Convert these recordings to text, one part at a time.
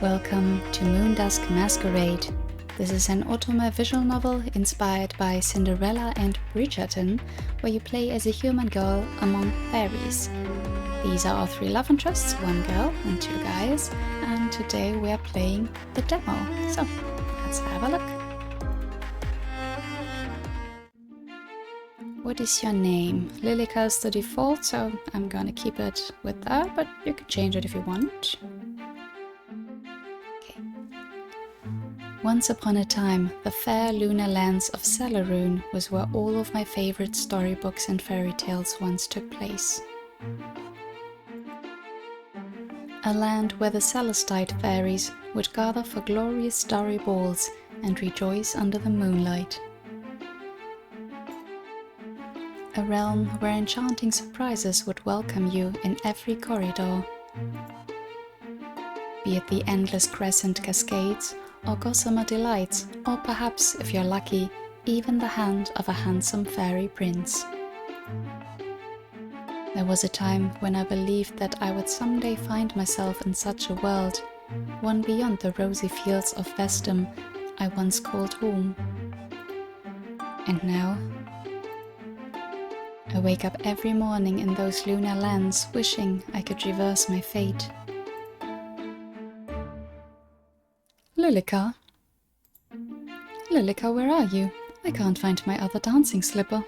Welcome to Moondusk Masquerade. This is an otome visual novel inspired by Cinderella and Bridgerton, where you play as a human girl among fairies. These are our three love interests, one girl and two guys, and today we are playing the demo. So, let's have a look. What is your name? Lilica is the default, so I'm gonna keep it with that, but you can change it if you want. Okay. Once upon a time, the fair lunar lands of Cellaroon was where all of my favorite storybooks and fairy tales once took place. A land where the Celestite fairies would gather for glorious starry balls and rejoice under the moonlight. A realm where enchanting surprises would welcome you in every corridor. Be it the endless crescent cascades, or gossamer delights, or perhaps, if you're lucky, even the hand of a handsome fairy prince. There was a time when I believed that I would someday find myself in such a world, one beyond the rosy fields of Vestum I once called home. And now, I wake up every morning in those lunar lands wishing I could reverse my fate. Lilica? Lilica, where are you? I can't find my other dancing slipper.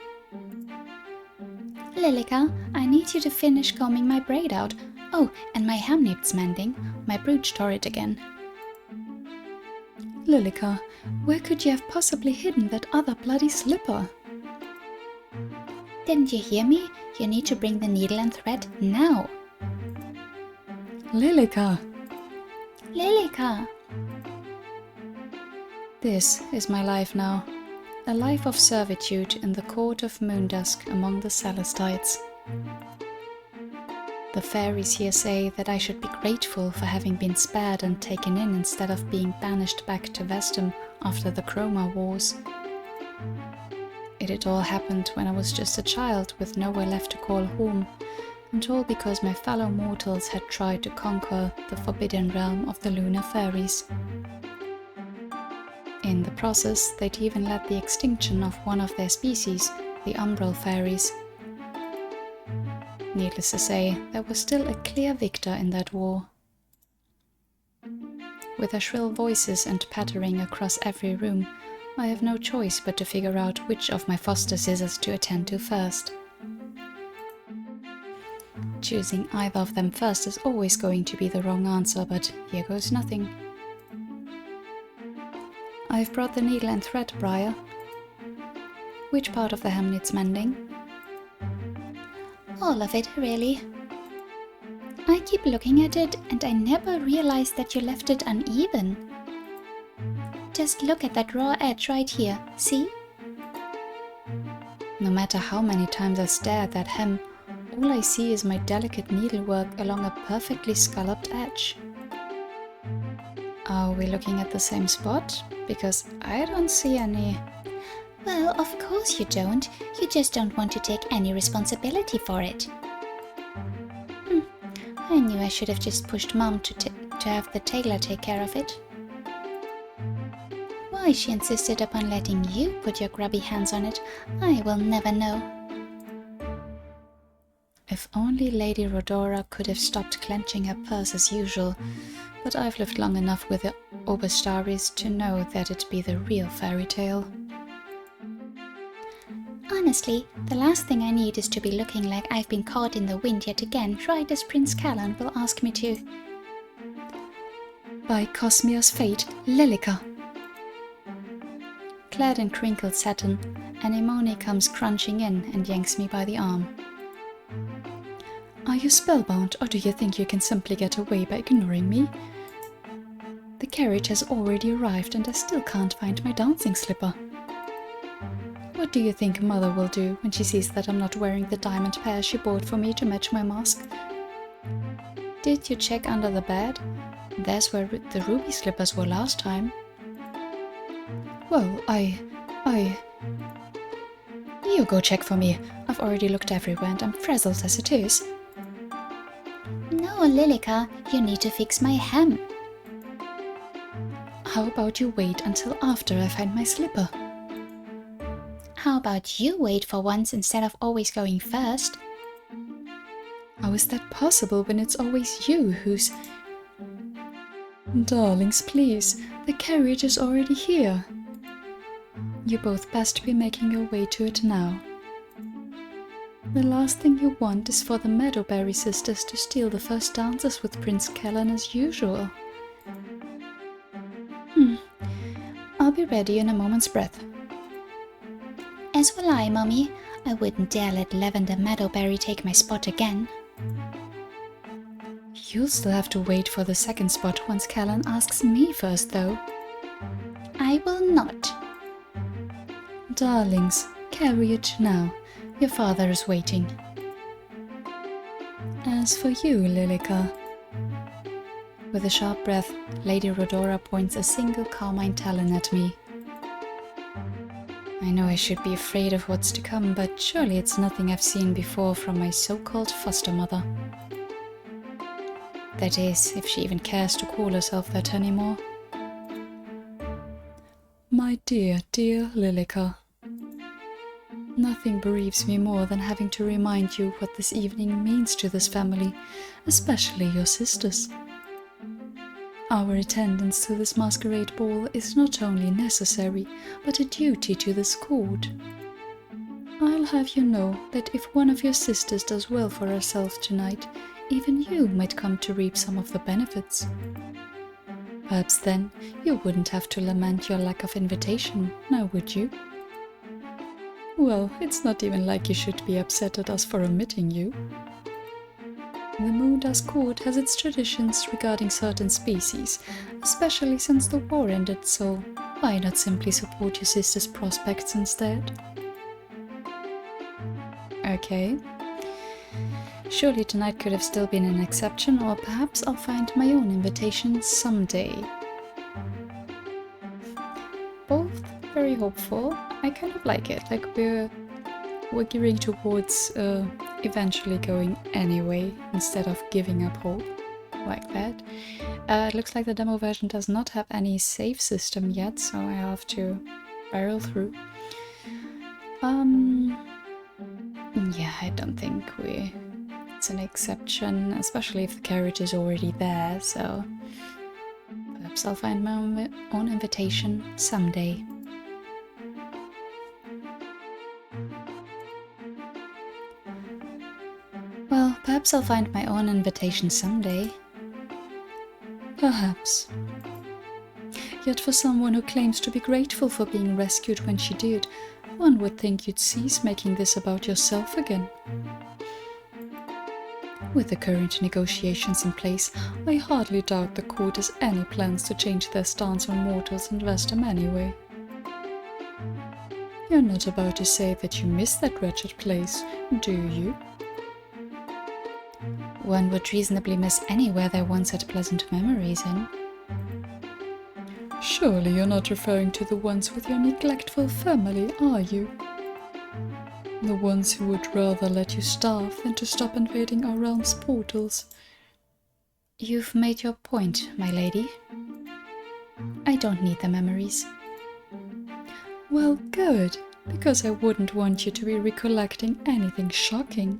Lilica, I need you to finish combing my braid out. Oh, and my hem needs mending. My brooch tore it again. Lilica, where could you have possibly hidden that other bloody slipper? Didn't you hear me? You need to bring the needle and thread now. Lilica! Lilica! This is my life now. A life of servitude in the court of Moondusk among the Celestites. The fairies here say that I should be grateful for having been spared and taken in instead of being banished back to Vestum after the Chroma Wars. It had all happened when I was just a child with nowhere left to call home, and all because my fellow mortals had tried to conquer the forbidden realm of the lunar fairies. In the process, they'd even led the extinction of one of their species, the umbral fairies. Needless to say, there was still a clear victor in that war. With their shrill voices and pattering across every room, I have no choice but to figure out which of my foster scissors to attend to first. Choosing either of them first is always going to be the wrong answer, but here goes nothing. I've brought the needle and thread, Briar. Which part of the hem needs mending? All of it, really. I keep looking at it and I never realized that you left it uneven. Just look at that raw edge right here, see? No matter how many times I stare at that hem, all I see is my delicate needlework along a perfectly scalloped edge. Are we looking at the same spot? Because I don't see any... Well, of course you don't. You just don't want to take any responsibility for it. I knew I should have just pushed Mom to have the tailor take care of it. Why she insisted upon letting you put your grubby hands on it, I will never know. If only Lady Rhodora could have stopped clenching her purse as usual, but I've lived long enough with the Oberstaris to know that it'd be the real fairy tale. Honestly, the last thing I need is to be looking like I've been caught in the wind yet again, right as Prince Callan will ask me to. By Cosmia's fate, Lilica! Clad in crinkled satin, Anemone comes crunching in and yanks me by the arm. Are you spellbound, or do you think you can simply get away by ignoring me? The carriage has already arrived and I still can't find my dancing slipper. What do you think Mother will do when she sees that I'm not wearing the diamond pair she bought for me to match my mask? Did you check under the bed? There's where the ruby slippers were last time. Well, You go check for me. I've already looked everywhere and I'm frazzled as it is. No, Lilica, you need to fix my hem. how about you wait until after I find my slipper? How about you wait for once instead of always going first? How is that possible when it's always you who's... Darlings, please, the carriage is already here. You both best be making your way to it now. The last thing you want is for the Meadowberry sisters to steal the first dances with Prince Callan as usual. I'll be ready in a moment's breath. As will I, Mummy. I wouldn't dare let Lavender Meadowberry take my spot again. You'll still have to wait for the second spot once Callan asks me first, though. I will not. Darlings, carriage now. Your father is waiting. As for you, Lilica... With a sharp breath, Lady Rhodora points a single carmine talon at me. I know I should be afraid of what's to come, but surely it's nothing I've seen before from my so-called foster mother. That is, if she even cares to call herself that anymore. My dear, dear Lilica. Nothing bereaves me more than having to remind you what this evening means to this family, especially your sisters. Our attendance to this masquerade ball is not only necessary, but a duty to this court. I'll have you know that if one of your sisters does well for herself tonight, even you might come to reap some of the benefits. Perhaps then you wouldn't have to lament your lack of invitation, now would you? Well, it's not even like you should be upset at us for omitting you. The Moondusk Court has its traditions regarding certain species, especially since the war ended, so why not simply support your sister's prospects instead? Okay. Surely tonight could have still been an exception, or perhaps I'll find my own invitation someday. Both very hopeful. I kind of like it, like we're gearing towards eventually going anyway, instead of giving up hope, like that. It looks like the demo version does not have any save system yet, so I have to barrel through. Yeah, I don't think it's an exception, especially if the carriage is already there, so perhaps I'll find my own invitation someday. Well, perhaps I'll find my own invitation someday. Perhaps. Yet for someone who claims to be grateful for being rescued when she did, one would think you'd cease making this about yourself again. With the current negotiations in place, I hardly doubt the court has any plans to change their stance on mortals and Vestum anyway. You're not about to say that you miss that wretched place, do you? One would reasonably miss anywhere there once had pleasant memories in. Surely you're not referring to the ones with your neglectful family, are you? The ones who would rather let you starve than to stop invading our realm's portals. You've made your point, my lady. I don't need the memories. Well, good, because I wouldn't want you to be recollecting anything shocking.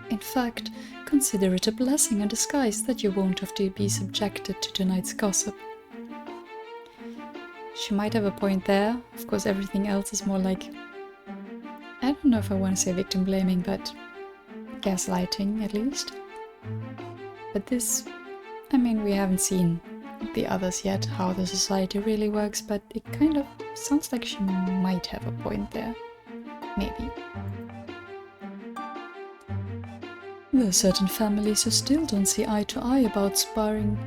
In fact, consider it a blessing in disguise that you won't have to be subjected to tonight's gossip. She might have a point there. Of course, everything else is more like, I don't know if I want to say victim blaming, but gaslighting at least. But this, I mean, we haven't seen the others yet, how the society really works, but it kind of sounds like she might have a point there. Maybe. There are certain families who still don't see eye to eye about sparing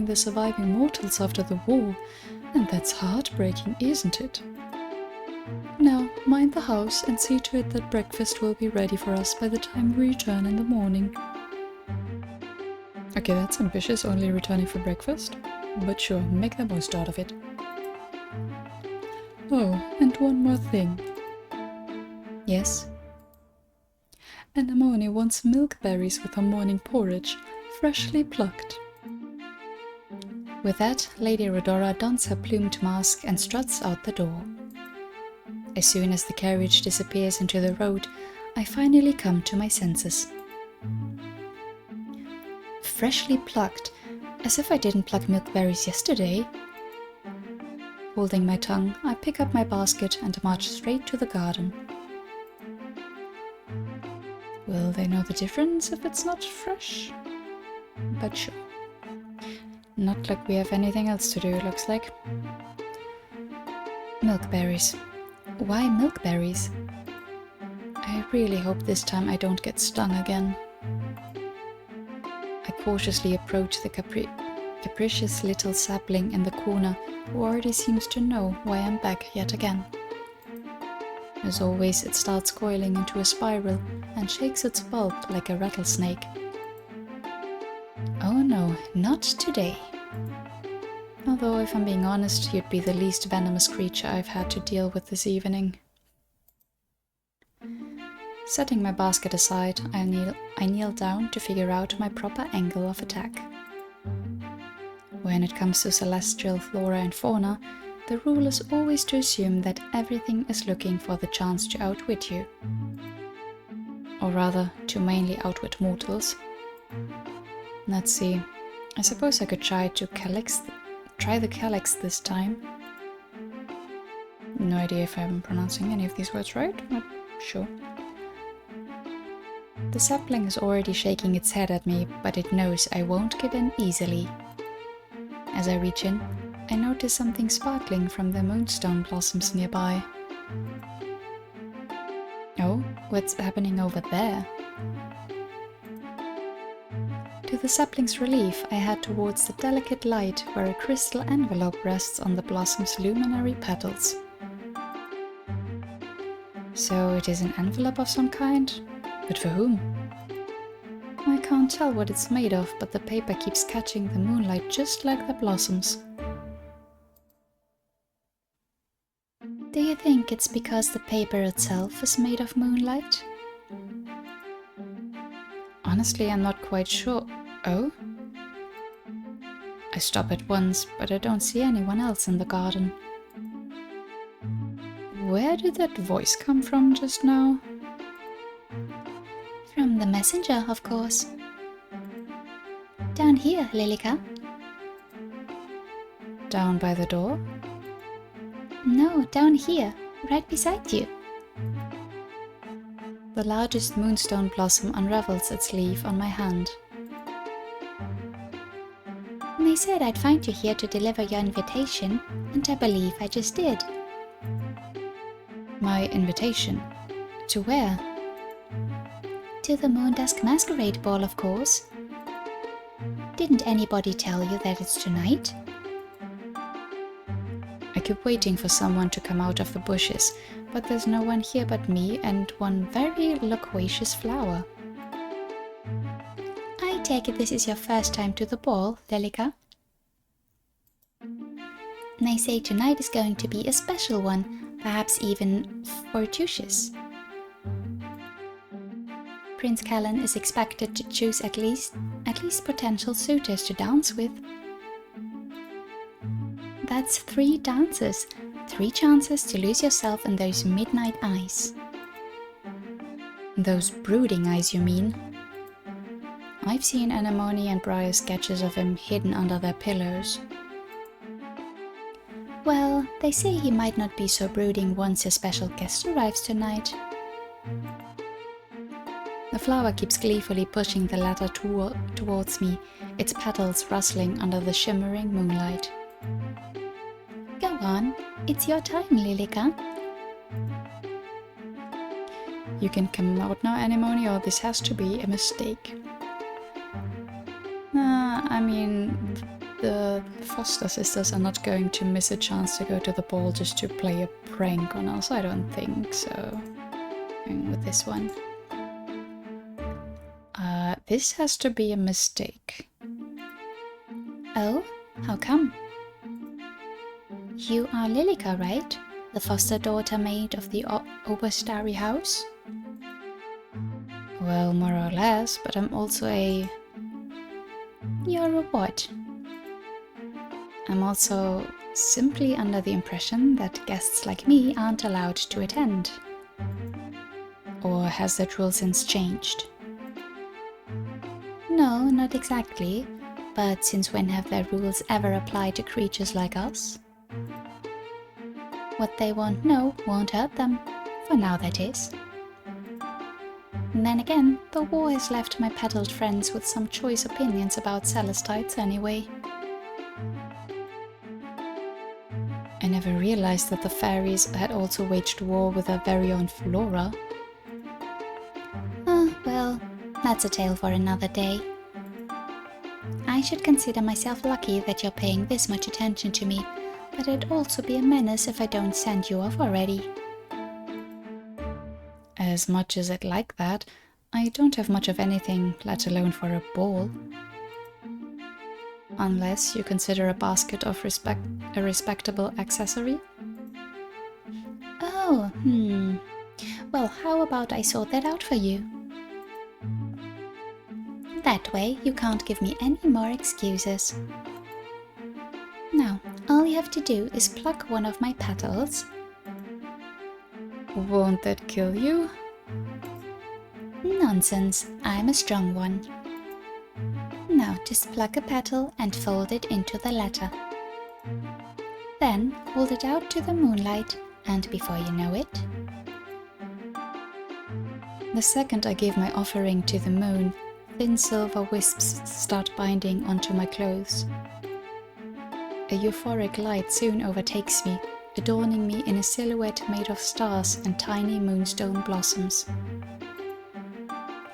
the surviving mortals after the war, and that's heartbreaking, isn't it? Now, mind the house and see to it that breakfast will be ready for us by the time we return in the morning. Okay, that's ambitious, only returning for breakfast, but sure, make the most out of it. Oh, and one more thing. Yes? Anemone wants milk berries with her morning porridge, freshly plucked. With that, Lady Rhodora dons her plumed mask and struts out the door. As soon as the carriage disappears into the road, I finally come to my senses. Freshly plucked, as if I didn't pluck milkberries yesterday. Holding my tongue, I pick up my basket and march straight to the garden. Will they know the difference if it's not fresh? But sure. Not like we have anything else to do, looks like. Milkberries. Why milkberries? I really hope this time I don't get stung again. I cautiously approach the capricious little sapling in the corner, who already seems to know why I'm back yet again. As always, it starts coiling into a spiral and shakes its bulb like a rattlesnake. Oh no, not today. Although, if I'm being honest, you'd be the least venomous creature I've had to deal with this evening. Setting my basket aside, I kneel down to figure out my proper angle of attack. When it comes to celestial flora and fauna, the rule is always to assume that everything is looking for the chance to outwit you. Or rather, to mainly outwit mortals. Let's see, I suppose I could try the calyx this time. No idea if I'm pronouncing any of these words right, but sure. The sapling is already shaking its head at me, but it knows I won't give in easily. As I reach in, I notice something sparkling from the moonstone blossoms nearby. Oh, what's happening over there? To the sapling's relief, I head towards the delicate light where a crystal envelope rests on the blossom's luminary petals. So it is an envelope of some kind? But for whom? I can't tell what it's made of, but the paper keeps catching the moonlight just like the blossoms. Do you think it's because the paper itself is made of moonlight? Honestly, I'm not quite sure. Oh? I stop at once, but I don't see anyone else in the garden. Where did that voice come from just now? From the messenger, of course. Down here, Lilica. Down by the door? No, down here, right beside you. The largest moonstone blossom unravels its leaf on my hand. They said I'd find you here to deliver your invitation, and I believe I just did. My invitation? To where? To the Moondusk Masquerade ball, of course. Didn't anybody tell you that it's tonight? I keep waiting for someone to come out of the bushes, but there's no one here but me and one very loquacious flower. I take it this is your first time to the ball, Lilica? They say tonight is going to be a special one, perhaps even fortuitous. Prince Callan is expected to choose at least potential suitors to dance with. That's 3 dances, 3 chances to lose yourself in those midnight eyes. Those brooding eyes, you mean? I've seen Anemone and Briar's sketches of him hidden under their pillows. Well, they say he might not be so brooding once your special guest arrives tonight. The flower keeps gleefully pushing the ladder towards me, its petals rustling under the shimmering moonlight. Go on, it's your time, Lilica. You can come out now, Anemone, or this has to be a mistake. I mean, the Foster sisters are not going to miss a chance to go to the ball just to play a prank on us, I don't think so. Going with this one. This has to be a mistake. Oh, how come? You are Lilica, right? The foster daughter maid of the Oberstarry house? Well, more or less, but I'm also a... You're a what? I'm also simply under the impression that guests like me aren't allowed to attend. Or has that rule since changed? No, not exactly. But since when have their rules ever applied to creatures like us? What they won't know won't hurt them. For now, that is. And then again, the war has left my petaled friends with some choice opinions about Celestites anyway. I never realized that the fairies had also waged war with their very own flora. Well, that's a tale for another day. I should consider myself lucky that you're paying this much attention to me, but it'd also be a menace if I don't send you off already. As much as I'd like that, I don't have much of anything, let alone for a ball. Unless you consider a basket of a respectable accessory? Oh, Well, how about I sort that out for you? That way, you can't give me any more excuses. Now, all you have to do is pluck one of my petals. Won't that kill you? Nonsense, I'm a strong one. Now, just pluck a petal and fold it into the letter. Then, hold it out to the moonlight, and before you know it... The second I give my offering to the moon, thin silver wisps start binding onto my clothes. A euphoric light soon overtakes me, adorning me in a silhouette made of stars and tiny moonstone blossoms.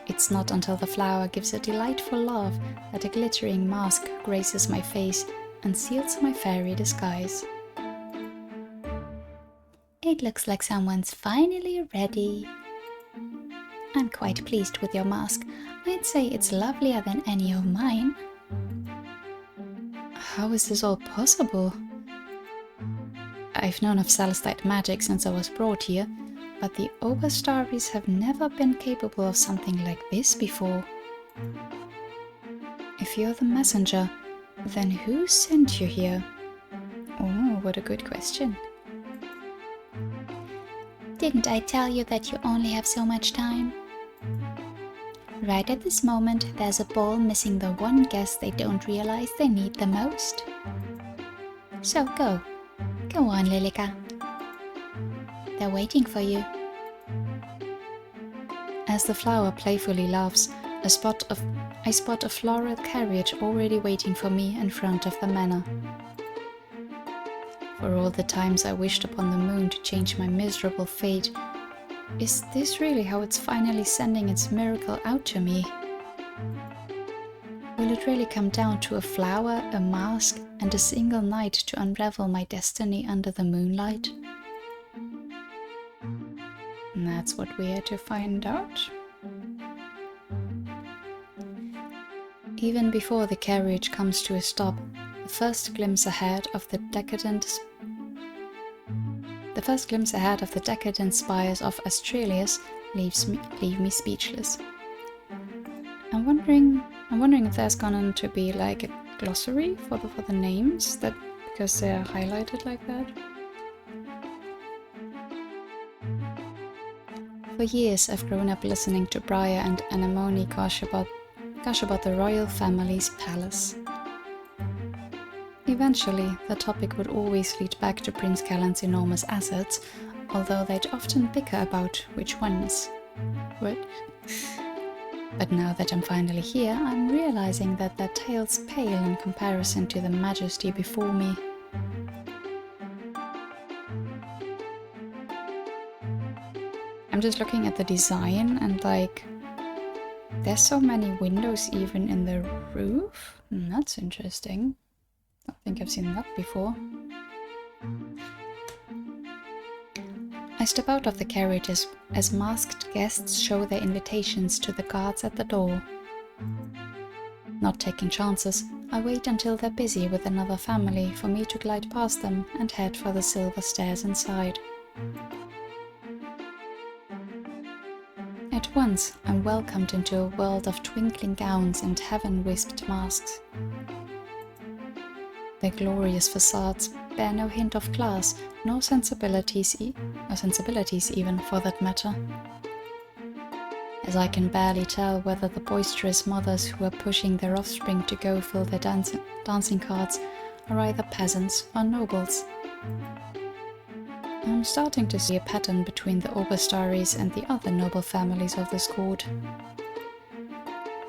It's not until the flower gives a delightful laugh that a glittering mask graces my face and seals my fairy disguise. It looks like someone's finally ready. I'm quite pleased with your mask. I'd say it's lovelier than any of mine. How is this all possible? I've known of Celestite magic since I was brought here, but the Overstarries have never been capable of something like this before. If you're the messenger, then who sent you here? Oh, what a good question. Didn't I tell you that you only have so much time? Right at this moment, there's a ball missing the one guest they don't realize they need the most. So go. Go on, Lilica. They're waiting for you. As the flower playfully laughs, I spot a floral carriage already waiting for me in front of the manor. For all the times I wished upon the moon to change my miserable fate, is this really how it's finally sending its miracle out to me? Will it really come down to a flower, a mask, and a single night to unravel my destiny under the moonlight? And that's what we are to find out. Even before the carriage comes to a stop, the first glimpse ahead of the decadent spires of Australis leave me speechless. I'm wondering if there's going to be like a glossary for the names, that because they're highlighted like that. For years I've grown up listening to Briar and Anemone gush about the royal family's palace. Eventually, the topic would always lead back to Prince Callan's enormous assets, although they'd often bicker about which ones. But now that I'm finally here, I'm realizing that their tales pale in comparison to the majesty before me. I'm just looking at the design and like, there's so many windows even in the roof? That's interesting. I don't think I've seen that before. I step out of the carriage as masked guests show their invitations to the guards at the door. Not taking chances, I wait until they're busy with another family for me to glide past them and head for the silver stairs inside. At once, I'm welcomed into a world of twinkling gowns and heaven-wisped masks. Their glorious facades bear no hint of class, nor sensibilities, or sensibilities even, for that matter. As I can barely tell whether the boisterous mothers who are pushing their offspring to go fill their dancing carts are either peasants or nobles. I'm starting to see a pattern between the Oberstaries and the other noble families of this court.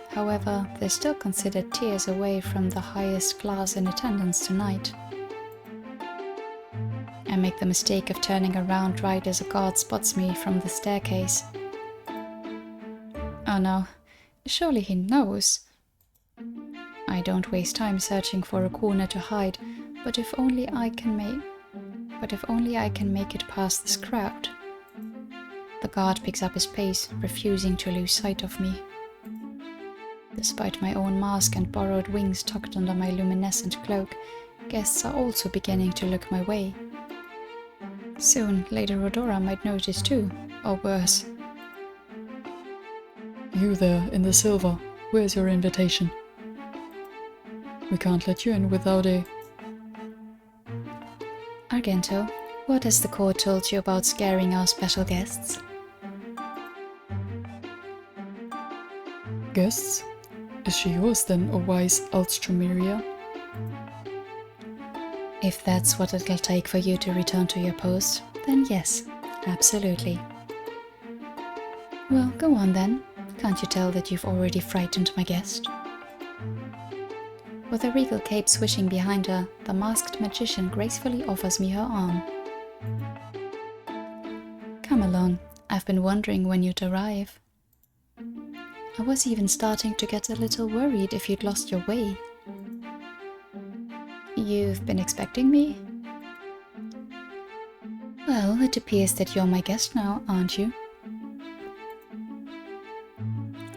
However, they're still considered tiers away from the highest class in attendance tonight. I make the mistake of turning around right as a guard spots me from the staircase. Oh no, surely he knows. I don't waste time searching for a corner to hide, but if only I can make it past this crowd. The guard picks up his pace, refusing to lose sight of me. Despite my own mask and borrowed wings tucked under my luminescent cloak, guests are also beginning to look my way. Soon, Lady Rhodora might notice too, or worse. You there, in the silver, where's your invitation? We can't let you in without a... Argento, what has the court told you about scaring our special guests? Guests? Is she yours then, O wise Alstromeria? If that's what it'll take for you to return to your post, then yes, absolutely. Well, go on then. Can't you tell that you've already frightened my guest? With a regal cape swishing behind her, the masked magician gracefully offers me her arm. Come along, I've been wondering when you'd arrive. I was even starting to get a little worried if you'd lost your way. You've been expecting me? Well, it appears that you're my guest now, aren't you?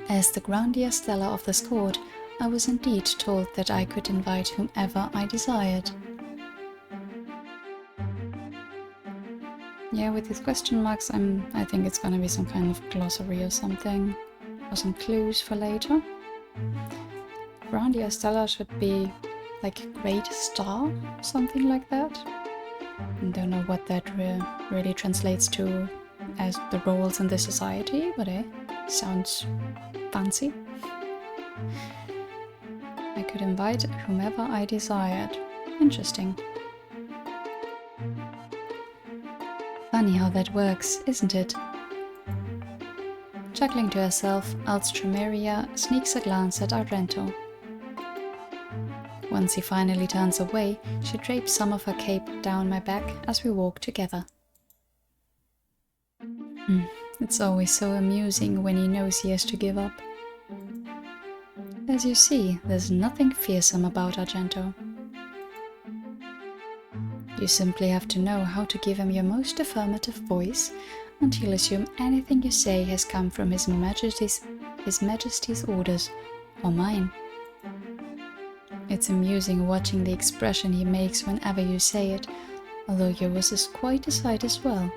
As the Grandia Stella of this court, I was indeed told that I could invite whomever I desired. Yeah, with these question marks, I think it's gonna be some kind of glossary or something, or some clues for later. Grandia Stella should be like great star, something like that. I don't know what that really translates to as the roles in the society, but sounds fancy. I could invite whomever I desired. Interesting. Funny how that works, isn't it? Chuckling to herself, Alstromeria sneaks a glance at Argento. Once he finally turns away, she drapes some of her cape down my back as we walk together. It's always so amusing when he knows he has to give up. As you see, there's nothing fearsome about Argento. You simply have to know how to give him your most affirmative voice, and he'll assume anything you say has come from His Majesty's orders, or mine. It's amusing watching the expression he makes whenever you say it, although yours is quite a sight as well.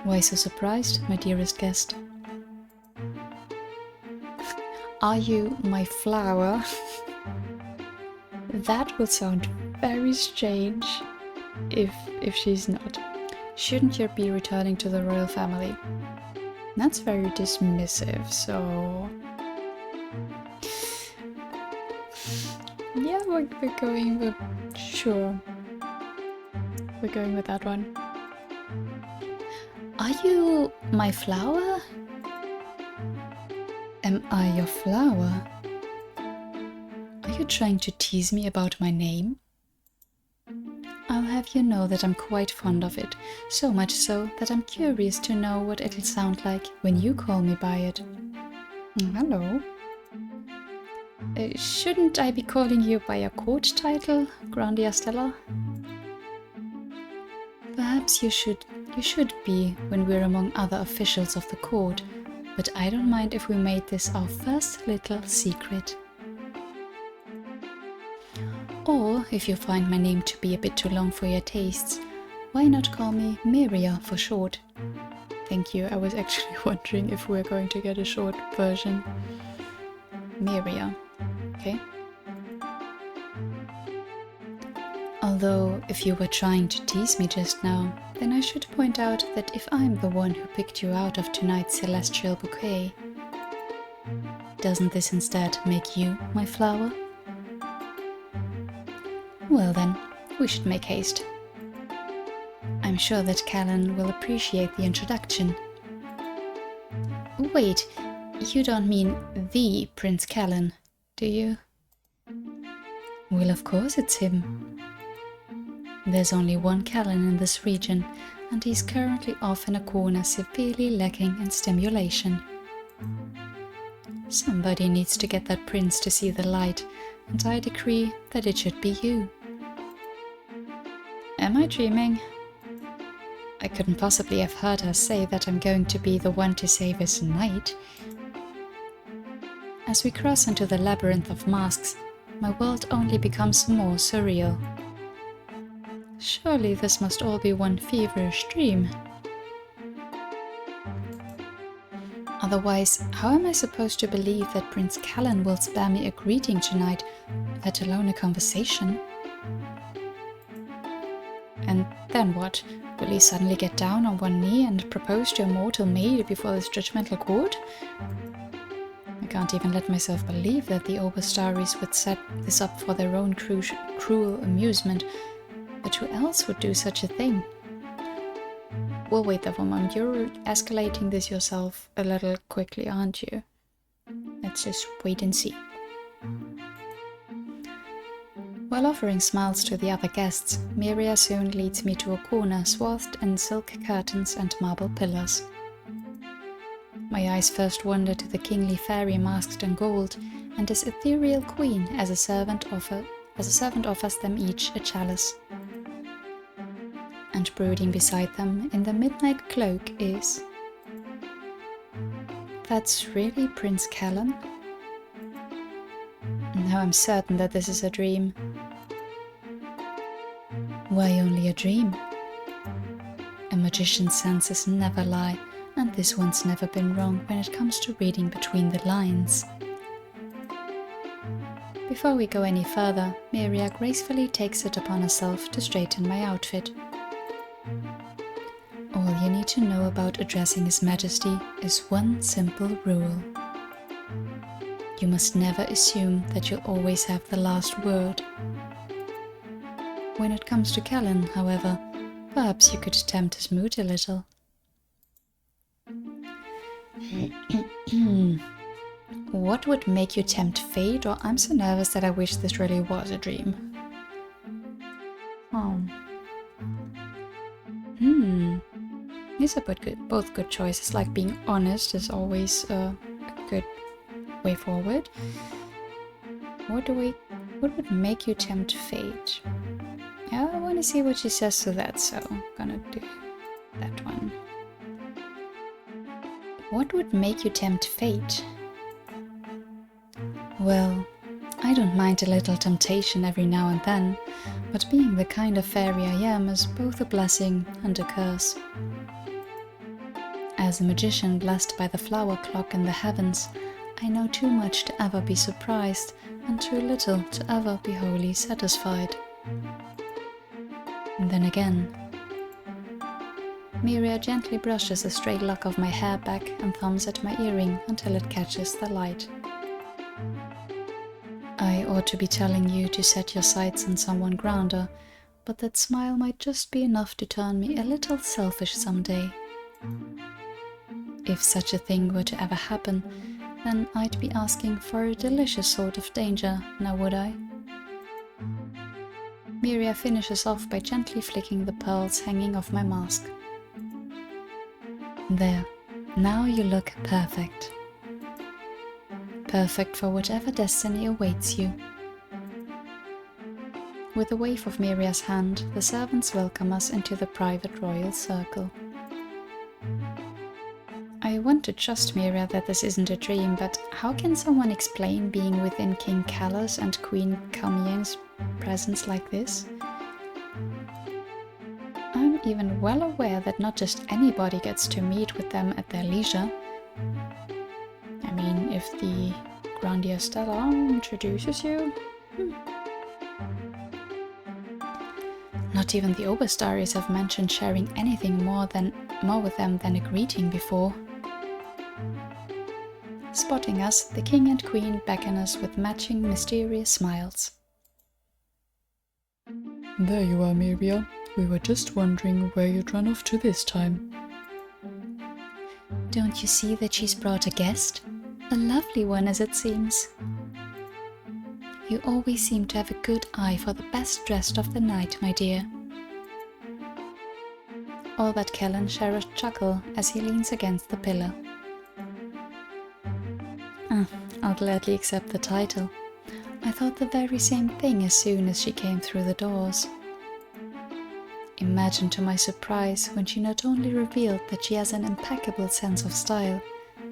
Why so surprised, my dearest guest? Are you my flower? That would sound very strange if she's not. Shouldn't you be returning to the royal family? That's very dismissive, so... Yeah, we're going with... Sure. We're going with that one. Are you my flower? Am I your flower? Are you trying to tease me about my name? I'll have you know that I'm quite fond of it, so much so that I'm curious to know what it'll sound like when you call me by it. Hello. Shouldn't I be calling you by a court title, Grandia Stella? Perhaps you should be when we're among other officials of the court, but I don't mind if we made this our first little secret. Or, if you find my name to be a bit too long for your tastes, why not call me Miria for short? Thank you, I was actually wondering if we're going to get a short version. Miria, okay? Although, if you were trying to tease me just now, then I should point out that if I'm the one who picked you out of tonight's celestial bouquet, doesn't this instead make you my flower? Well then, we should make haste. I'm sure that Callan will appreciate the introduction. Wait, you don't mean the Prince Callan, do you? Well, of course it's him. There's only one Callan in this region, and he's currently off in a corner severely lacking in stimulation. Somebody needs to get that prince to see the light, and I decree that it should be you. Am I dreaming? I couldn't possibly have heard her say that I'm going to be the one to save his night. As we cross into the labyrinth of masks, my world only becomes more surreal. Surely this must all be one feverish dream. Otherwise, how am I supposed to believe that Prince Callan will spare me a greeting tonight, let alone a conversation? And then what? Will he suddenly get down on one knee and propose to a mortal maid before this judgmental court? I can't even let myself believe that the Oberstarries would set this up for their own cruel amusement. But who else would do such a thing? Well, wait there for a moment. You're escalating this yourself a little quickly, aren't you? Let's just wait and see. While offering smiles to the other guests, Miria soon leads me to a corner swathed in silk curtains and marble pillars. My eyes first wander to the kingly fairy masked in gold, and his ethereal queen as a servant offers them each a chalice. And brooding beside them in the midnight cloak is... That's really Prince Callan? Now I'm certain that this is a dream. Why only a dream? A magician's senses never lie, and this one's never been wrong when it comes to reading between the lines. Before we go any further, Miria gracefully takes it upon herself to straighten my outfit. All you need to know about addressing His Majesty is one simple rule. You must never assume that you'll always have the last word. When it comes to Callan, however, perhaps you could tempt his mood a little. What would make you tempt fate, or I'm so nervous that I wish this really was a dream? These are both good choices, like being honest is always a good way forward. What would make you tempt fate? Yeah, I want to see what she says to that, so I'm gonna do that one. What would make you tempt fate? Well, I don't mind a little temptation every now and then, but being the kind of fairy I am is both a blessing and a curse. As a magician blessed by the flower clock in the heavens, I know too much to ever be surprised, and too little to ever be wholly satisfied. And then again, Miria gently brushes a stray lock of my hair back and thumbs at my earring until it catches the light. I ought to be telling you to set your sights on someone grounder, but that smile might just be enough to turn me a little selfish someday. If such a thing were to ever happen, then I'd be asking for a delicious sort of danger, now would I? Miria finishes off by gently flicking the pearls hanging off my mask. There, now you look perfect. Perfect for whatever destiny awaits you. With a wave of Miria's hand, the servants welcome us into the private royal circle. I want to trust Miria that this isn't a dream, but how can someone explain being within King Callas and Queen Calmien's presence like this? I'm even well aware that not just anybody gets to meet with them at their leisure. I mean, if the Grandia Stellar introduces you... Not even the Oberstaries have mentioned sharing anything more with them than a greeting before. Spotting us, the king and queen beckon us with matching mysterious smiles. There you are, Miria. We were just wondering where you'd run off to this time. Don't you see that she's brought a guest? A lovely one, as it seems. You always seem to have a good eye for the best dressed of the night, my dear. All but Kellen share a chuckle as he leans against the pillar. I'll gladly accept the title. I thought the very same thing as soon as she came through the doors. Imagine to my surprise when she not only revealed that she has an impeccable sense of style,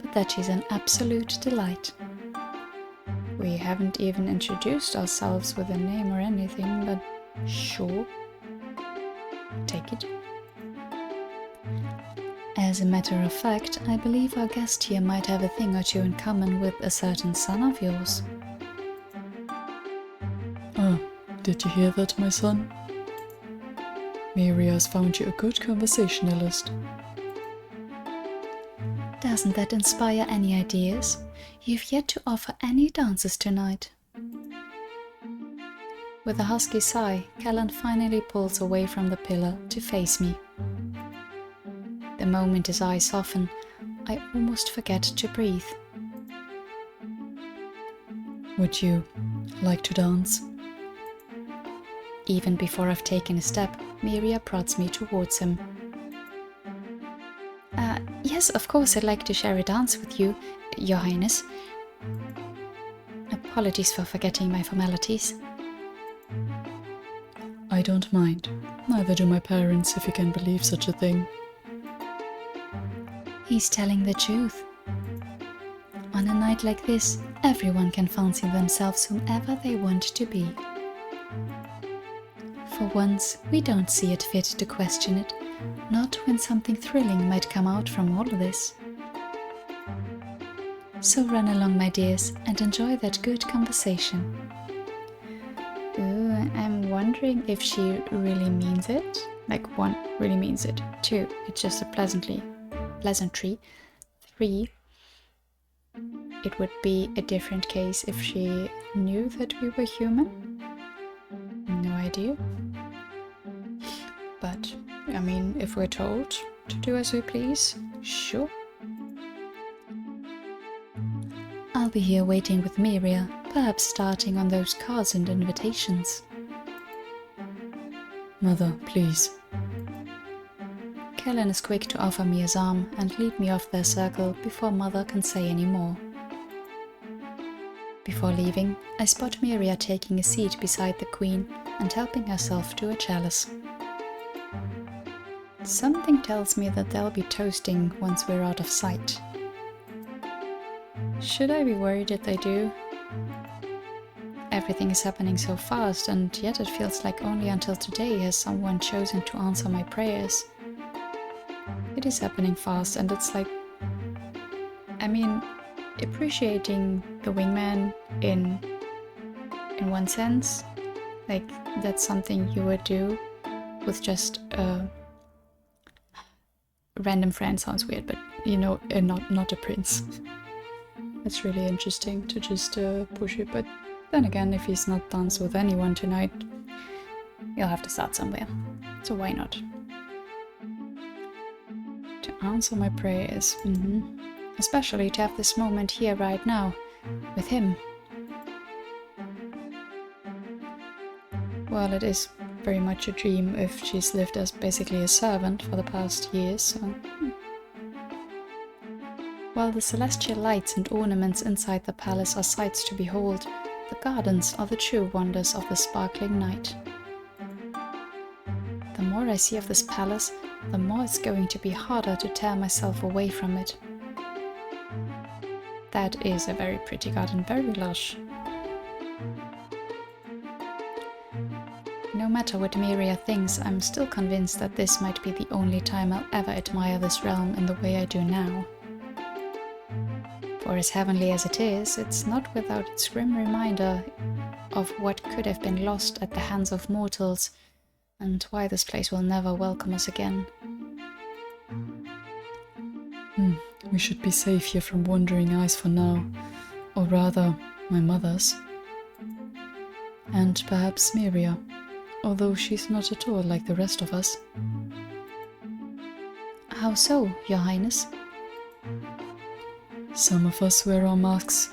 but that she's an absolute delight. We haven't even introduced ourselves with a name or anything, but sure. Take it. As a matter of fact, I believe our guest here might have a thing or two in common with a certain son of yours. Ah, did you hear that, my son? Miria has found you a good conversationalist. Doesn't that inspire any ideas? You've yet to offer any dances tonight. With a husky sigh, Kellen finally pulls away from the pillar to face me. The moment his eyes soften, I almost forget to breathe. Would you like to dance? Even before I've taken a step, Miria prods me towards him. Yes, of course I'd like to share a dance with you, Your Highness. Apologies for forgetting my formalities. I don't mind. Neither do my parents, if you can believe such a thing. He's telling the truth. On a night like this, everyone can fancy themselves whomever they want to be. For once, we don't see it fit to question it, not when something thrilling might come out from all of this. So run along, my dears, and enjoy that good conversation. Ooh, I'm wondering if she really means it. Like, 1, really means it. 2, it's just a pleasantry. 3, it would be a different case if she knew that we were human. No idea. But, I mean, if we're told to do as we please, sure. I'll be here waiting with Miria, perhaps starting on those cards and invitations. Mother, please. Kellen is quick to offer me his arm and lead me off their circle before Mother can say any more. Before leaving, I spot Miria taking a seat beside the Queen and helping herself to a chalice. Something tells me that they'll be toasting once we're out of sight. Should I be worried that they do? Everything is happening so fast, and yet it feels like only until today has someone chosen to answer my prayers. It is happening fast, and it's like, I mean, appreciating the wingman in one sense, like that's something you would do with just a random friend. Sounds weird, but you know, not a prince. It's really interesting to just push it, but then again, if he's not danced with anyone tonight, you'll have to start somewhere. So why not? To answer my prayers, especially to have this moment here right now, with him. Well, it is very much a dream if she's lived as basically a servant for the past years, so... While the celestial lights and ornaments inside the palace are sights to behold, the gardens are the true wonders of the sparkling night. The more I see of this palace, the more it's going to be harder to tear myself away from it. That is a very pretty garden, very lush. No matter what Miria thinks, I'm still convinced that this might be the only time I'll ever admire this realm in the way I do now. For as heavenly as it is, it's not without its grim reminder of what could have been lost at the hands of mortals and why this place will never welcome us again. We should be safe here from wandering eyes for now, or rather, my mother's. And perhaps Miria, although she's not at all like the rest of us. How so, Your Highness? Some of us wear our masks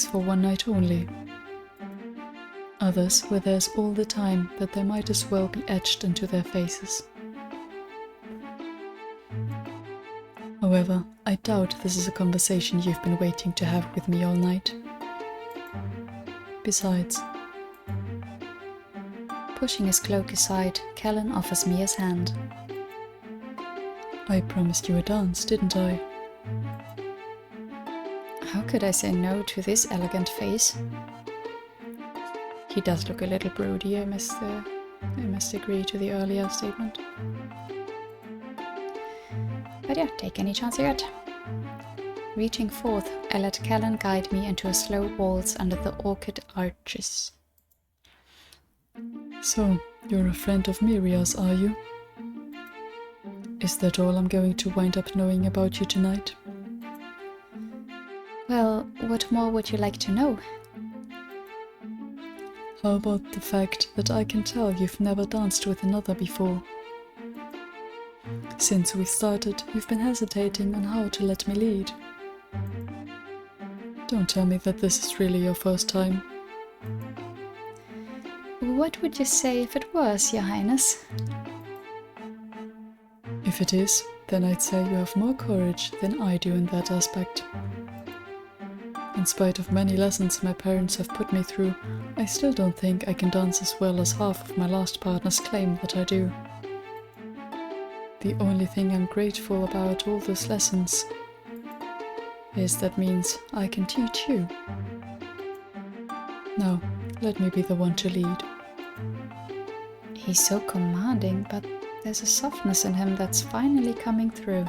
for one night only. Others wear theirs all the time, that they might as well be etched into their faces. However, I doubt this is a conversation you've been waiting to have with me all night. Besides, Pushing his cloak aside, Callan offers me his hand. I promised you a dance, didn't I? How could I say no to this elegant face? He does look a little broody, I must agree to the earlier statement. But yeah, take any chance you get. Reaching forth, I let Callan guide me into a slow waltz under the orchid arches. So, you're a friend of Miria's, are you? Is that all I'm going to wind up knowing about you tonight? Well, what more would you like to know? How about the fact that I can tell you've never danced with another before? Since we started, you've been hesitating on how to let me lead. Don't tell me that this is really your first time. What would you say if it was, Your Highness? If it is, then I'd say you have more courage than I do in that aspect. In spite of many lessons my parents have put me through, I still don't think I can dance as well as half of my last partners claim that I do. The only thing I'm grateful about all those lessons is that means I can teach you. Now, let me be the one to lead. He's so commanding, but there's a softness in him that's finally coming through.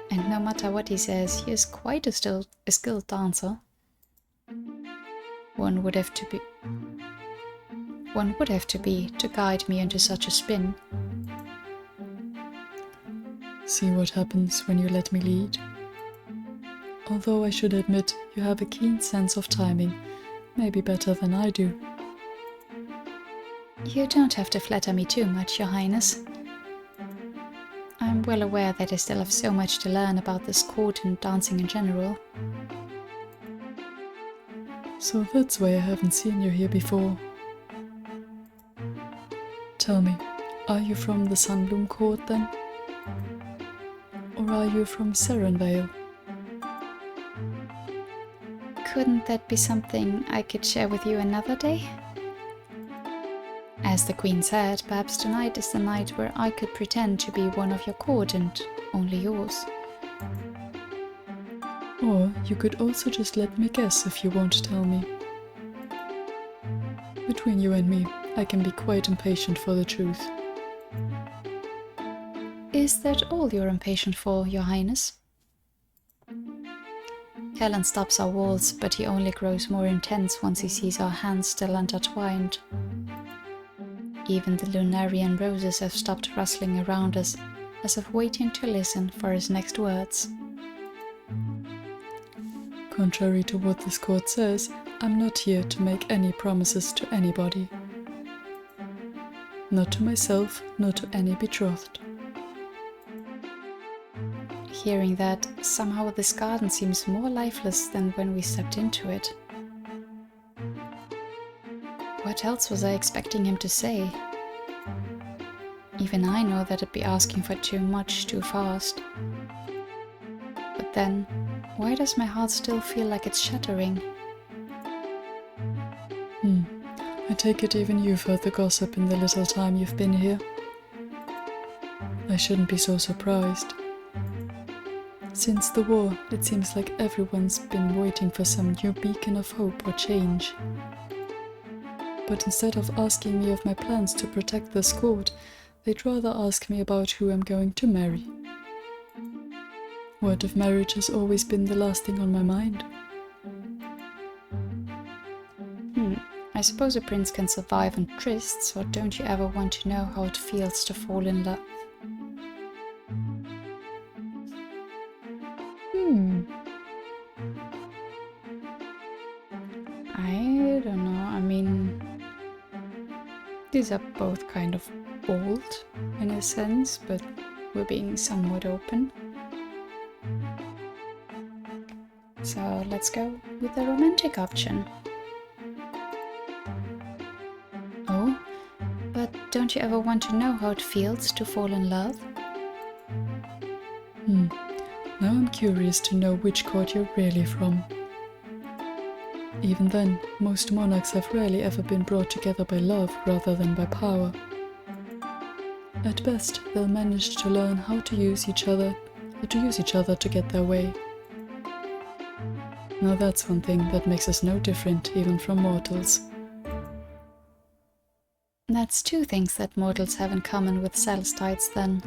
And no matter what he says, he is quite a skilled dancer. One would have to be to guide me into such a spin. See what happens when you let me lead. Although I should admit you have a keen sense of timing, maybe better than I do. You don't have to flatter me too much, Your Highness. I'm well aware that I still have so much to learn about this court and dancing in general. So that's why I haven't seen you here before. Tell me, are you from the Sunbloom Court then? Or are you from Serenvale? Couldn't that be something I could share with you another day? As the Queen said, perhaps tonight is the night where I could pretend to be one of your court and only yours. Or you could also just let me guess if you won't tell me. Between you and me, I can be quite impatient for the truth. Is that all you're impatient for, Your Highness? Callan stops our waltz, but he only grows more intense once he sees our hands still intertwined. Even the Lunarian roses have stopped rustling around us, as if waiting to listen for his next words. Contrary to what this court says, I'm not here to make any promises to anybody. Not to myself, nor to any betrothed. Hearing that, somehow this garden seems more lifeless than when we stepped into it. What else was I expecting him to say? Even I know that it'd be asking for too much too fast. But then, why does my heart still feel like it's shattering? I take it even you've heard the gossip in the little time you've been here. I shouldn't be so surprised. Since the war, it seems like everyone's been waiting for some new beacon of hope or change. But instead of asking me of my plans to protect this court, they'd rather ask me about who I'm going to marry. Word of marriage has always been the last thing on my mind. I I suppose a prince can survive on trysts, or don't you ever want to know how it feels to fall in love? I don't know, I mean, these are both kind of bold in a sense, but we're being somewhat open. So let's go with the romantic option. Oh, but don't you ever want to know how it feels to fall in love? Now I'm curious to know which court you're really from. Even then, most monarchs have rarely ever been brought together by love rather than by power. At best, they'll manage to learn how to use each other to get their way. Now that's one thing that makes us no different even from mortals. That's two things that mortals have in common with Celestites then.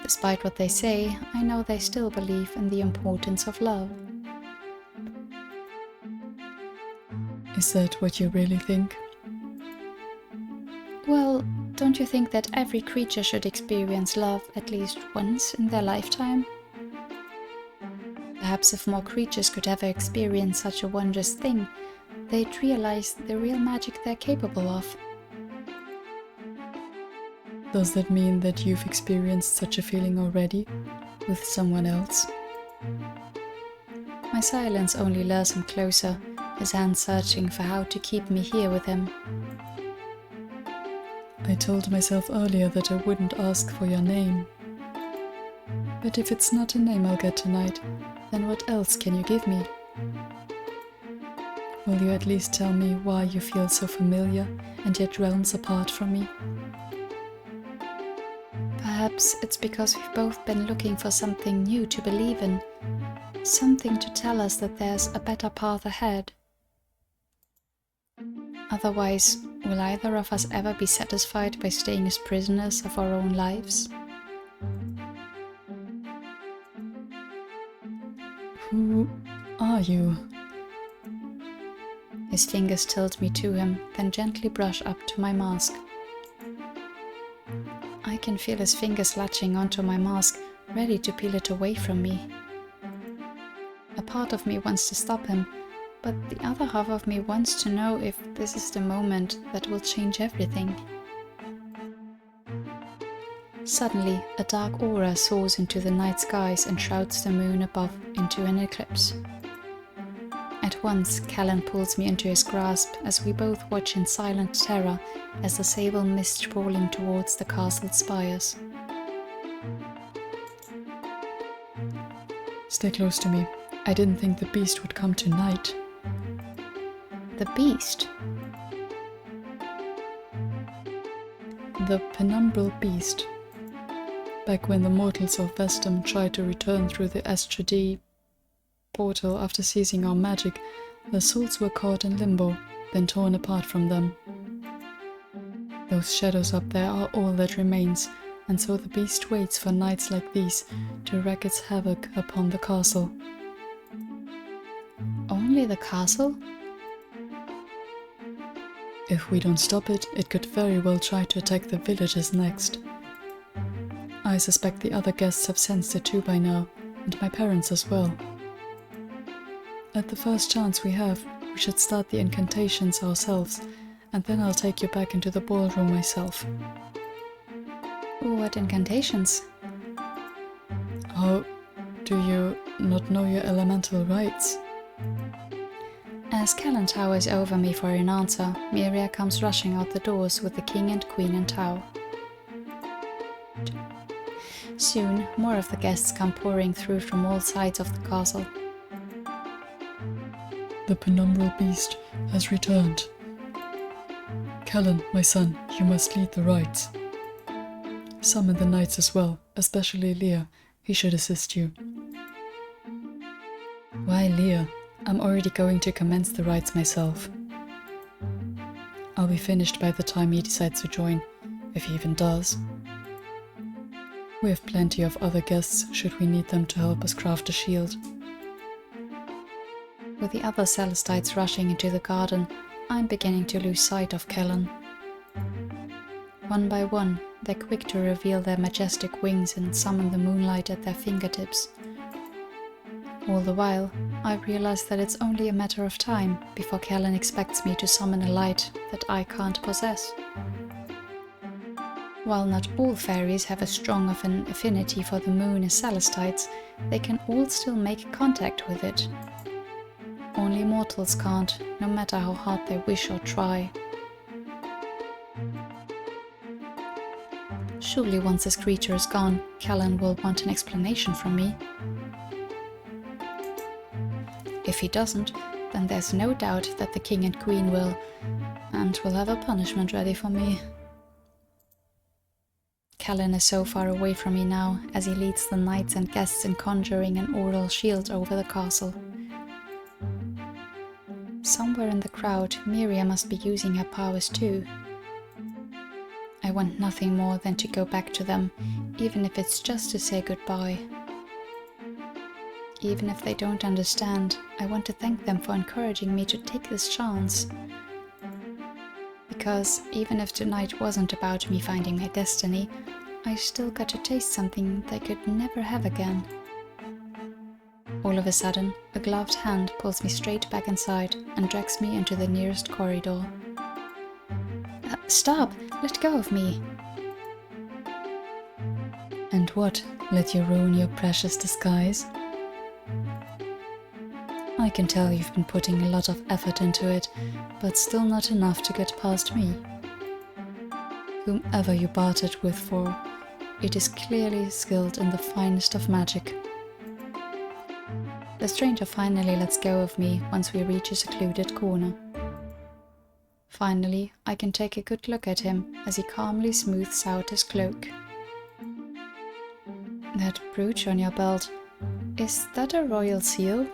Despite what they say, I know they still believe in the importance of love. Is that what you really think? Well, don't you think that every creature should experience love at least once in their lifetime? Perhaps if more creatures could ever experience such a wondrous thing, they'd realize the real magic they're capable of. Does that mean that you've experienced such a feeling already, with someone else? My silence only lures him closer, his hand searching for how to keep me here with him. I told myself earlier that I wouldn't ask for your name. But if it's not a name I'll get tonight, then what else can you give me? Will you at least tell me why you feel so familiar and yet realms apart from me? Perhaps it's because we've both been looking for something new to believe in, something to tell us that there's a better path ahead. Otherwise, will either of us ever be satisfied by staying as prisoners of our own lives? Who are you? His fingers tilt me to him, then gently brush up to my mask. I can feel his fingers latching onto my mask, ready to peel it away from me. A part of me wants to stop him, but the other half of me wants to know if this is the moment that will change everything. Suddenly, a dark aura soars into the night skies and shrouds the moon above into an eclipse. At once, Callan pulls me into his grasp as we both watch in silent terror as the sable mist rolling towards the castle spires. Stay close to me. I didn't think the beast would come tonight. The beast? The penumbral beast. Back when the mortals of Vestum tried to return through the Estrade portal after seizing our magic, their souls were caught in limbo, then torn apart from them. Those shadows up there are all that remains, and so the beast waits for nights like these to wreak its havoc upon the castle. Only the castle? If we don't stop it, it could very well try to attack the villages next. I suspect the other guests have sensed it too by now, and my parents as well. At the first chance we have, we should start the incantations ourselves, and then I'll take you back into the ballroom myself. What incantations? How do you not know your elemental rights? As Callan towers over me for an answer, Miria comes rushing out the doors with the king and queen in tow. Soon, more of the guests come pouring through from all sides of the castle. The penumbral beast has returned. Callan, my son, you must lead the rites. Summon the knights as well, especially Lear. He should assist you. Why Lear? I'm already going to commence the rites myself. I'll be finished by the time he decides to join, if he even does. We have plenty of other guests should we need them to help us craft a shield. With the other Celestites rushing into the garden, I'm beginning to lose sight of Kellen. One by one, they're quick to reveal their majestic wings and summon the moonlight at their fingertips. All the while, I realize that it's only a matter of time before Kellen expects me to summon a light that I can't possess. While not all fairies have as strong of an affinity for the moon as Celestites, they can all still make contact with it. Only mortals can't, no matter how hard they wish or try. Surely once this creature is gone, Kellen will want an explanation from me. If he doesn't, then there's no doubt that the king and queen will, and will have a punishment ready for me. Kellen is so far away from me now, as he leads the knights and guests in conjuring an oral shield over the castle. Somewhere in the crowd, Miria must be using her powers too. I want nothing more than to go back to them, even if it's just to say goodbye. Even if they don't understand, I want to thank them for encouraging me to take this chance. Because even if tonight wasn't about me finding my destiny, I still got to taste something they could never have again. All of a sudden, a gloved hand pulls me straight back inside and drags me into the nearest corridor. Stop! Let go of me! And what? Let you ruin your precious disguise? I can tell you've been putting a lot of effort into it, but still not enough to get past me. Whomever you bartered with for, it is clearly skilled in the finest of magic. The stranger finally lets go of me once we reach a secluded corner. Finally, I can take a good look at him as he calmly smooths out his cloak. That brooch on your belt, is that a royal seal?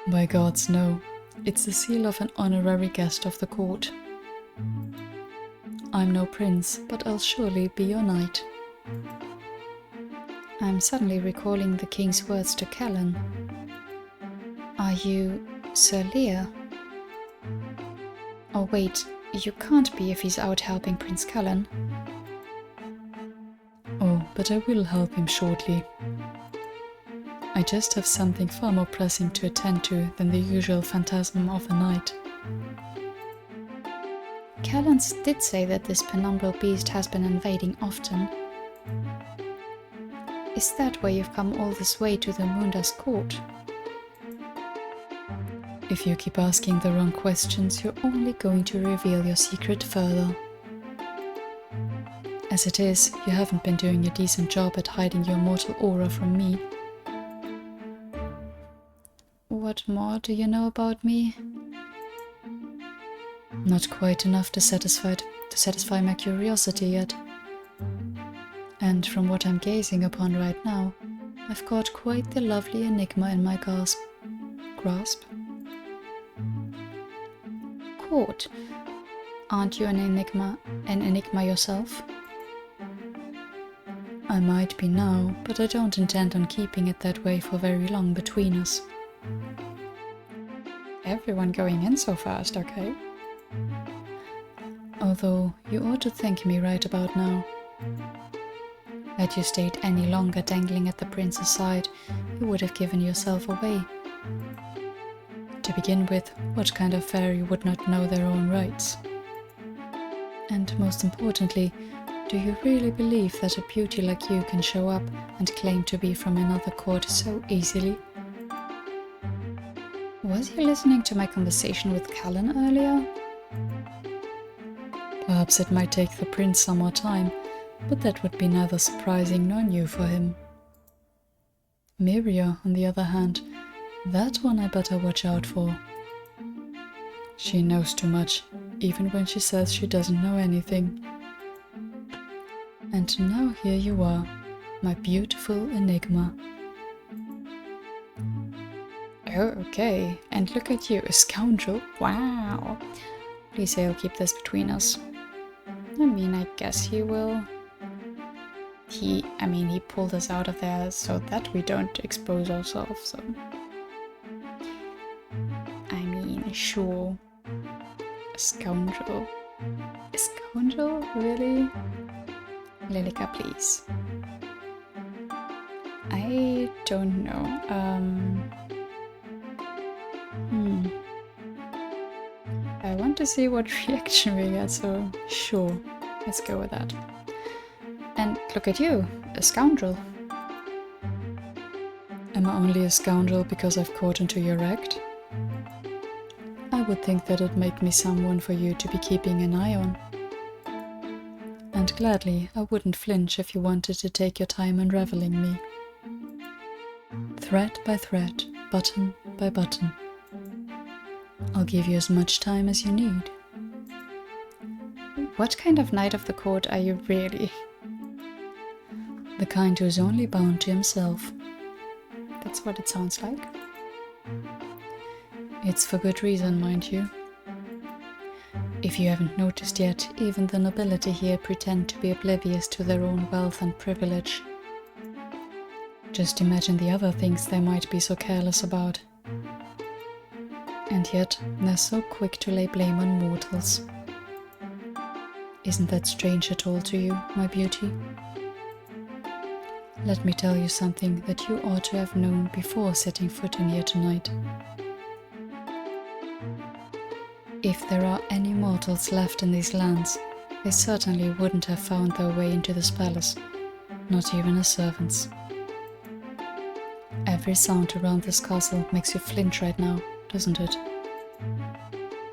By gods, no. It's the seal of an honorary guest of the court. I'm no prince, but I'll surely be your knight. I'm suddenly recalling the king's words to Kellen. Are you Sir Lear? Oh wait, you can't be if he's out helping Prince Kellen. Oh, but I will help him shortly. I just have something far more pressing to attend to than the usual phantasm of a night. Kellen did say that this penumbral beast has been invading often. Is that why you've come all this way to the Moondusk court? If you keep asking the wrong questions, you're only going to reveal your secret further. As it is, you haven't been doing a decent job at hiding your mortal aura from me. What more do you know about me? Not quite enough to satisfy my curiosity yet. And from what I'm gazing upon right now, I've got quite the lovely enigma in my grasp. Court? Aren't you an enigma yourself? I might be now, but I don't intend on keeping it that way for very long between us. Everyone going in so fast, okay? Although you ought to thank me right about now. Had you stayed any longer dangling at the prince's side, you would have given yourself away. To begin with, what kind of fairy would not know their own rights? And most importantly, do you really believe that a beauty like you can show up and claim to be from another court so easily? Was he listening to my conversation with Kellen earlier? Perhaps it might take the prince some more time, but that would be neither surprising nor new for him. Miria, on the other hand, that one I better watch out for. She knows too much, even when she says she doesn't know anything. And now here you are, my beautiful enigma. Oh, okay. And look at you, a scoundrel. Wow. Please say he'll keep this between us. I mean, I guess he will. He pulled us out of there so that we don't expose ourselves, so. I mean, sure. A scoundrel. A scoundrel? Really? Lilica, please. I don't know. I want to see what reaction we get, so sure, let's go with that. And look at you, a scoundrel. Am I only a scoundrel because I've caught into your act? I would think that'd make me someone for you to be keeping an eye on. And gladly, I wouldn't flinch if you wanted to take your time unraveling me. Thread by thread, button by button. I'll give you as much time as you need. What kind of knight of the court are you really? The kind who is only bound to himself. That's what it sounds like. It's for good reason, mind you. If you haven't noticed yet, even the nobility here pretend to be oblivious to their own wealth and privilege. Just imagine the other things they might be so careless about. And yet, they're so quick to lay blame on mortals. Isn't that strange at all to you, my beauty? Let me tell you something that you ought to have known before setting foot in here tonight. If there are any mortals left in these lands, they certainly wouldn't have found their way into this palace, not even as servants. Every sound around this castle makes you flinch right now, doesn't it?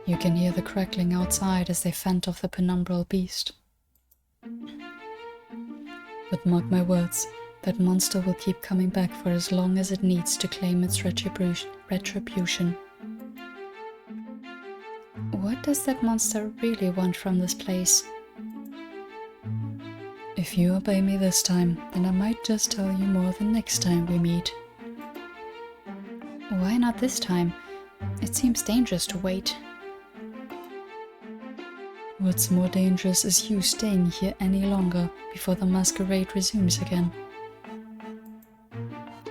You can hear the crackling outside as they fend off the penumbral beast. But mark my words, that monster will keep coming back for as long as it needs to claim its retribution. What does that monster really want from this place? If you obey me this time, then I might just tell you more the next time we meet. Why not this time? It seems dangerous to wait. What's more dangerous is you staying here any longer before the masquerade resumes again.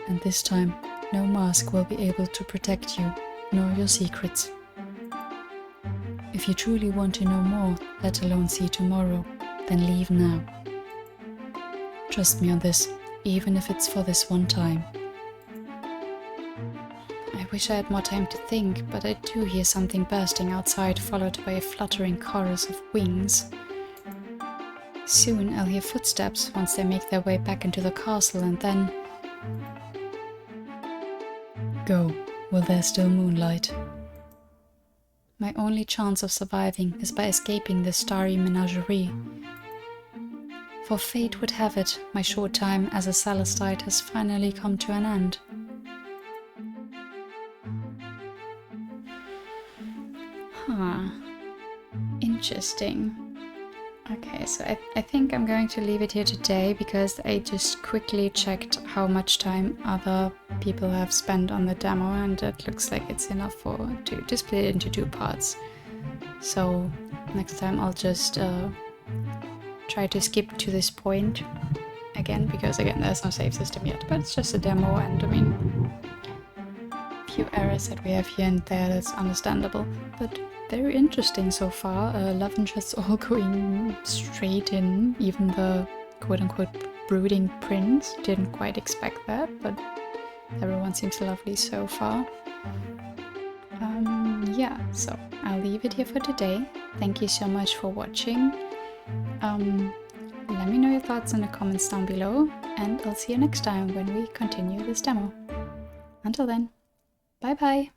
And this time, no mask will be able to protect you, nor your secrets. If you truly want to know more, let alone see tomorrow, then leave now. Trust me on this, even if it's for this one time. I wish I had more time to think, but I do hear something bursting outside, followed by a fluttering chorus of wings. Soon I'll hear footsteps once they make their way back into the castle, and then... Go, while there's still moonlight. My only chance of surviving is by escaping this starry menagerie. For fate would have it, my short time as a Celestite has finally come to an end. Huh. Interesting. Okay, so I think I'm going to leave it here today because I just quickly checked how much time other people have spent on the demo, and it looks like it's enough to split it into 2 parts. So next time I'll just try to skip to this point again, because again there's no save system yet, but it's just a demo, and I mean, a few errors that we have here and there, that's understandable, but very interesting so far. Love interests all going straight in. Even the quote-unquote brooding prince didn't quite expect that, but everyone seems lovely so far. Yeah, so I'll leave it here for today. Thank you so much for watching. Let me know your thoughts in the comments down below, and I'll see you next time when we continue this demo. Until then, bye bye!